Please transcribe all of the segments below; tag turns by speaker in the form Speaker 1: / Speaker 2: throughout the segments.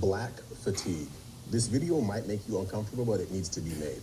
Speaker 1: Black fatigue. This video might make you uncomfortable, but it needs to be made.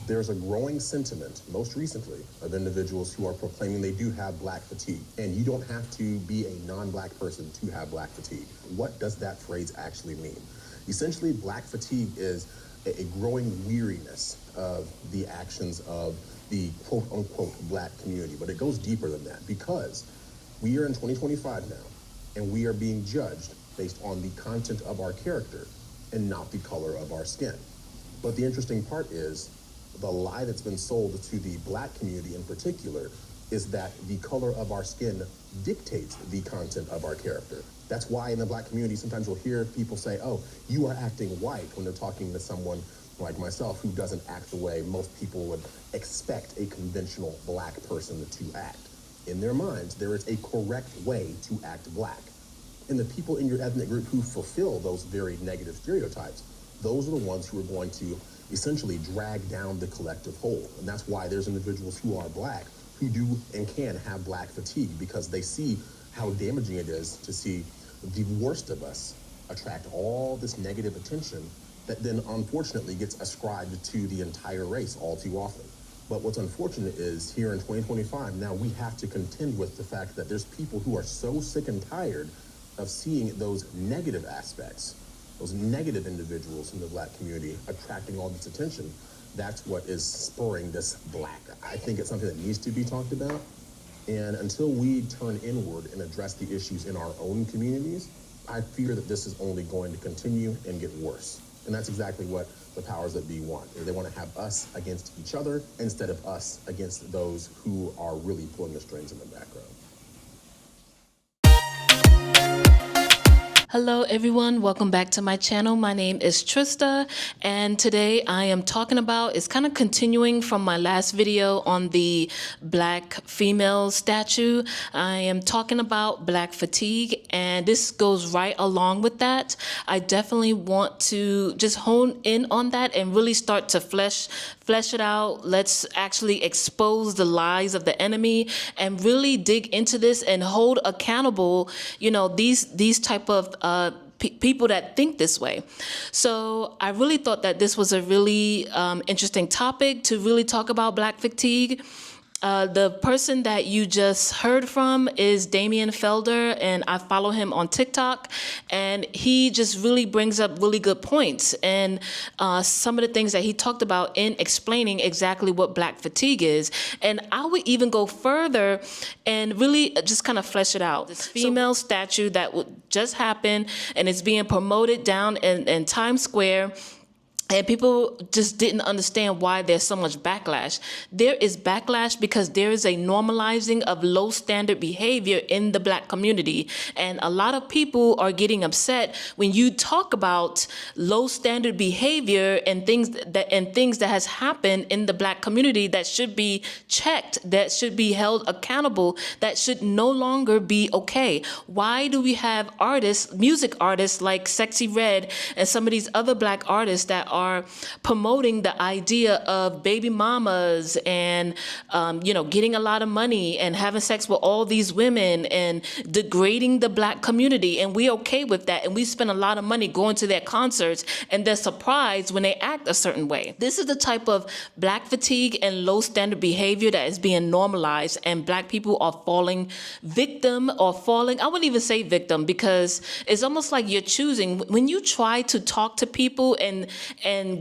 Speaker 1: There's a growing sentiment, most recently, of individuals who are proclaiming they do have Black fatigue. And you don't have to be a non-Black person to have Black fatigue. What does that phrase actually mean? Essentially, Black fatigue is a growing weariness of the actions of the quote-unquote Black community. But it goes deeper than that, because we are in 2025 now, and we are being judged based on the content of our character and not the color of our skin. But the interesting part is, the lie that's been sold to the Black community in particular is that the color of our skin dictates the content of our character. That's why in the Black community, sometimes you'll hear people say, oh, you are acting white, when they're talking to someone like myself who doesn't act the way most people would expect a conventional Black person to act. In their minds, there is a correct way to act Black. And the people in your ethnic group who fulfill those very negative stereotypes, those are the ones who are going to essentially drag down the collective whole. And that's why there's individuals who are Black who do and can have Black fatigue, because they see how damaging it is to see the worst of us attract all this negative attention that then unfortunately gets ascribed to the entire race all too often. But what's unfortunate is here in 2025, now we have to contend with the fact that there's people who are so sick and tired of seeing those negative aspects, those negative individuals in the Black community attracting all this attention. That's what is spurring this Black. I think it's something that needs to be talked about. And until we turn inward and address the issues in our own communities, I fear that this is only going to continue and get worse. And that's exactly what the powers that be want. They want to have us against each other instead of us against those who are really pulling the strings in the background.
Speaker 2: Hello everyone, welcome back to my channel. My name is Trista, and today I am talking about, it's kind of continuing from my last video on the Black female statue. I am talking about Black fatigue, and this goes right along with that. I definitely want to just hone in on that and really start to flesh it out. Let's actually expose the lies of the enemy and really dig into this and hold accountable, these type of people that think this way. So I really thought that this was a really interesting topic to really talk about Black fatigue. The person that you just heard from is Damien Felder, and I follow him on TikTok, and he just really brings up really good points and some of the things that he talked about in explaining exactly what Black fatigue is. And I would even go further and really just kind of flesh it out. This female statue that would just happen, and it's being promoted down in Times Square. And people just didn't understand why there's so much backlash. There is backlash because there is a normalizing of low standard behavior in the Black community. And a lot of people are getting upset when you talk about low standard behavior and things that has happened in the Black community that should be checked, that should be held accountable, that should no longer be okay. Why do we have artists, music artists like Sexy Red and some of these other Black artists that are promoting the idea of baby mamas and, getting a lot of money and having sex with all these women and degrading the Black community? And we're okay with that. And we spend a lot of money going to their concerts, and they're surprised when they act a certain way. This is the type of Black fatigue and low standard behavior that is being normalized, and Black people are falling victim or falling, I wouldn't even say victim, because it's almost like you're choosing. When you try to talk to people and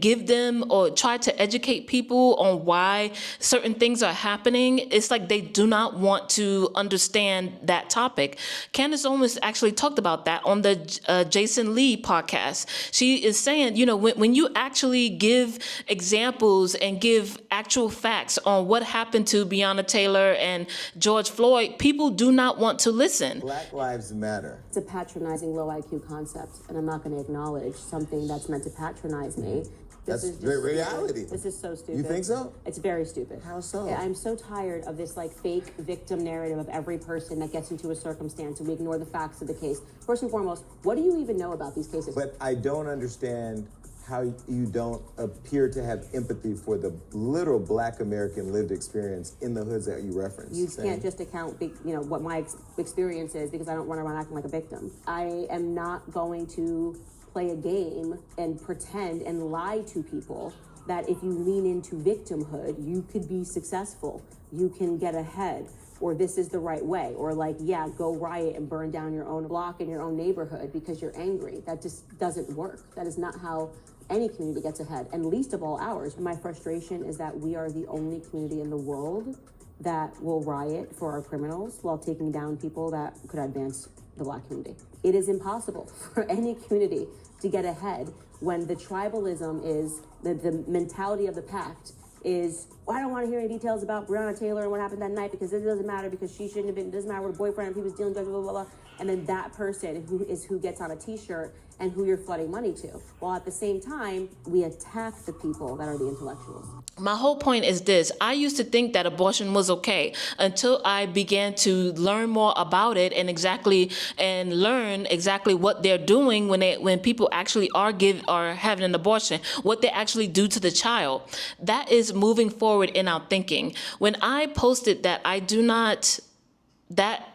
Speaker 2: give them or try to educate people on why certain things are happening, it's like they do not want to understand that topic. Candace Owens actually talked about that on the Jason Lee podcast. She is saying, when you actually give examples and give actual facts on what happened to Breonna Taylor and George Floyd, people do not want to listen.
Speaker 3: Black Lives Matter.
Speaker 4: It's a patronizing low IQ concept, and I'm not going to acknowledge something that's meant to patronize me.
Speaker 3: That's the reality.
Speaker 4: This is so stupid.
Speaker 3: You think so?
Speaker 4: It's very stupid.
Speaker 3: How so?
Speaker 4: I'm so tired of this fake victim narrative of every person that gets into a circumstance, and we ignore the facts of the case. First and foremost, what do you even know about these cases?
Speaker 3: But I don't understand how you don't appear to have empathy for the literal Black American lived experience in the hoods that you referenced.
Speaker 4: You can't just account, what my experience is, because I don't run around acting like a victim. I am not going to play a game and pretend and lie to people that if you lean into victimhood, you could be successful, you can get ahead, or this is the right way, or like, yeah, go riot and burn down your own block in your own neighborhood because you're angry. That just doesn't work. That is not how any community gets ahead, and least of all ours. My frustration is that we are the only community in the world that will riot for our criminals while taking down people that could advance the Black community. It is impossible for any community to get ahead when the tribalism is, the mentality of the pact is, well, I don't want to hear any details about Breonna Taylor and what happened that night because it doesn't matter because she shouldn't have been, it doesn't matter what her boyfriend and he was dealing with, blah, blah, blah. And then that person who gets on a t-shirt and who you're flooding money to. While at the same time, we attack the people that are the intellectuals.
Speaker 2: My whole point is this. I used to think that abortion was okay until I began to learn more about it and learn exactly what they're doing when people actually are having an abortion, what they actually do to the child. That is moving forward in our thinking. When I posted that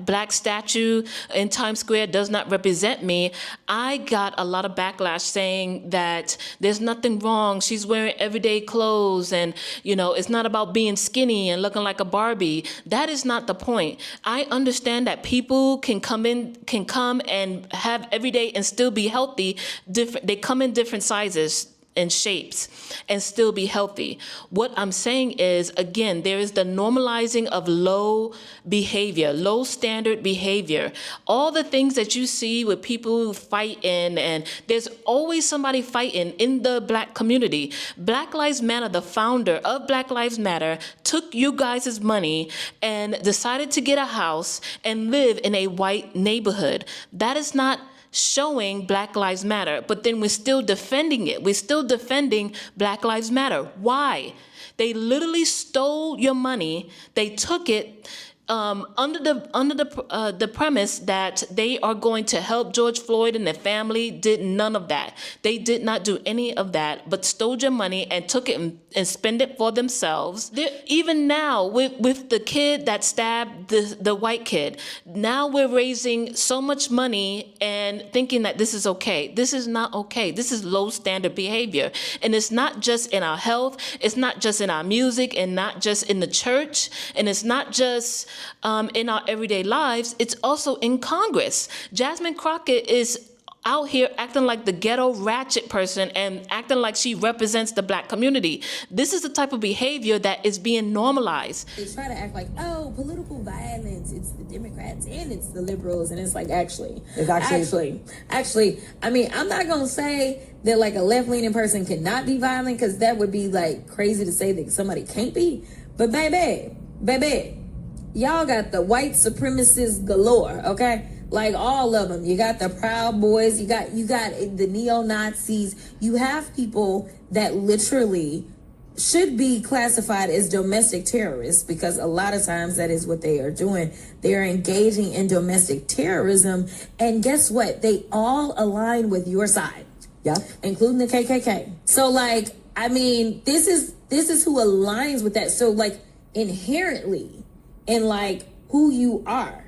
Speaker 2: black statue in Times Square does not represent me, I got a lot of backlash saying that there's nothing wrong. She's wearing everyday clothes and, it's not about being skinny and looking like a Barbie. That is not the point. I understand that people can come and have everyday and still be healthy. They come in different sizes and shapes and still be healthy. What I'm saying is, again, there is the normalizing of low behavior, low standard behavior. All the things that you see with people fighting, and there's always somebody fighting in the Black community. Black Lives Matter, the founder of Black Lives Matter, took you guys' money and decided to get a house and live in a white neighborhood. That is not showing Black Lives Matter, but then we're still defending it. We're still defending Black Lives Matter. Why? They literally stole your money. They took it under the premise that they are going to help George Floyd and their family. Did none of that. They did not do any of that, but stole your money and took it and spent it for themselves. Even now, with the kid that stabbed the white kid, now we're raising so much money and thinking that this is okay. This is not okay. This is low standard behavior. And it's not just in our health. It's not just in our music and not just in the church. And it's not just in our everyday lives. It's also in Congress. Jasmine Crockett is out here acting like the ghetto ratchet person and acting like she represents the Black community. This is the type of behavior that is being normalized.
Speaker 5: They try to act like, oh, political violence, it's the Democrats and it's the liberals, and it's like, actually, I mean, I'm not gonna say that like a left-leaning person cannot be violent, because that would be like crazy to say that somebody can't be, but baby, y'all got the white supremacists galore, okay? Like all of them. You got the Proud Boys, you got the neo-Nazis. You have people that literally should be classified as domestic terrorists, because a lot of times that is what they are doing. They are engaging in domestic terrorism, and guess what? They all align with your side. Yeah. Including the KKK. So like, I mean, this is who aligns with that. So like inherently, in like who you are,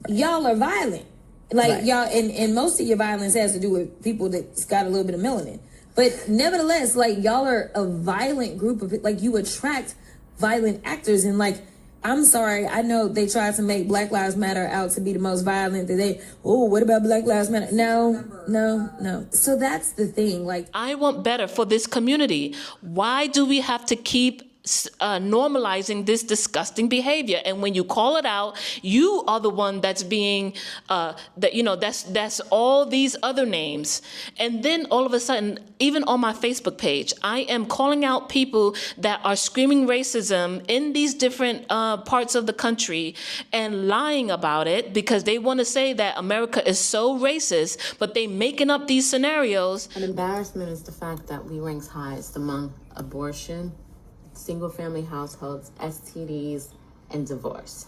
Speaker 5: y'all are violent. Like right. Y'all, and most of your violence has to do with people that's got a little bit of melanin. But nevertheless, like y'all are a violent group of, like you attract violent actors. And like, I'm sorry, I know they tried to make Black Lives Matter out to be the most violent. What about Black Lives Matter? No. So that's the thing. Like,
Speaker 2: I want better for this community. Why do we have to keep normalizing this disgusting behavior? And when you call it out, you are the one that's being that's all these other names. And then all of a sudden, even on my Facebook page, I am calling out people that are screaming racism in these different parts of the country and lying about it because they want to say that America is so racist, but they making up these scenarios.
Speaker 6: An embarrassment is the fact that we rank highest among abortion, single-family households, STDs, and divorce.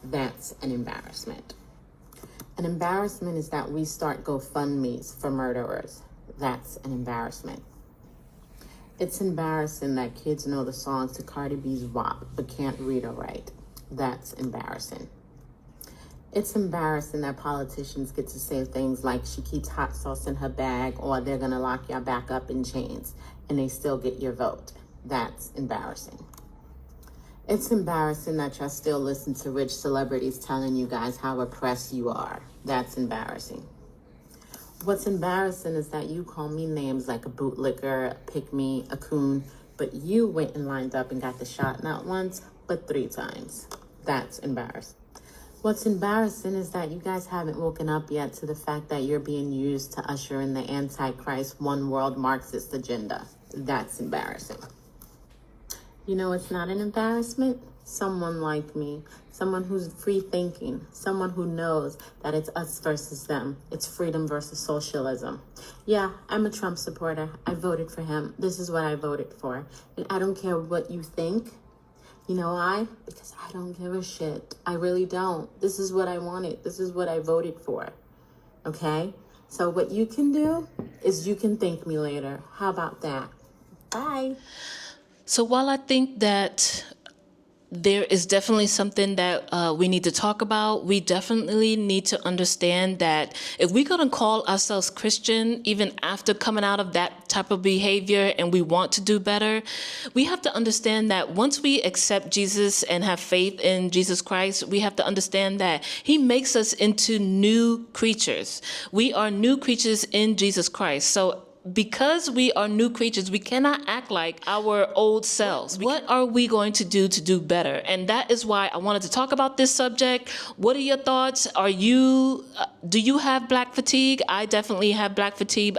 Speaker 6: That's an embarrassment. An embarrassment is that we start GoFundMes for murderers. That's an embarrassment. It's embarrassing that kids know the songs to Cardi B's WAP but can't read or write. That's embarrassing. It's embarrassing that politicians get to say things like she keeps hot sauce in her bag or they're gonna lock y'all back up in chains and they still get your vote. That's embarrassing. It's embarrassing that y'all still listen to rich celebrities telling you guys how oppressed you are. That's embarrassing. What's embarrassing is that you call me names like a bootlicker, a pick-me, a coon, but you went and lined up and got the shot not once, but 3 times. That's embarrassing. What's embarrassing is that you guys haven't woken up yet to the fact that you're being used to usher in the Antichrist one world Marxist agenda. That's embarrassing. You know, it's not an embarrassment. Someone like me, someone who's free thinking, someone who knows that it's us versus them. It's freedom versus socialism. Yeah, I'm a Trump supporter. I voted for him. This is what I voted for. And I don't care what you think. You know why? Because I don't give a shit. I really don't. This is what I wanted. This is what I voted for. Okay? So what you can do is you can thank me later. How about that? Bye.
Speaker 2: So while I think that there is definitely something that we need to talk about, we definitely need to understand that if we're going to call ourselves Christian, even after coming out of that type of behavior and we want to do better, we have to understand that once we accept Jesus and have faith in Jesus Christ, we have to understand that he makes us into new creatures. We are new creatures in Jesus Christ. So because we are new creatures, we cannot act like our old selves. What are we going to do better? And that is why I wanted to talk about this subject. What are your thoughts? Do you have black fatigue? I definitely have black fatigue.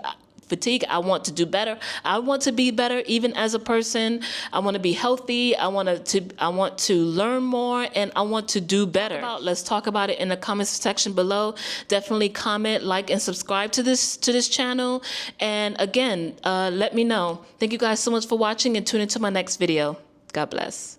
Speaker 2: I want to do better. I want to be better even as a person. I want to be healthy. I want to learn more and I want to do better. Let's talk about it in the comments section below. Definitely comment, like, and subscribe to this channel. And again, let me know. Thank you guys so much for watching and tune into my next video. God bless.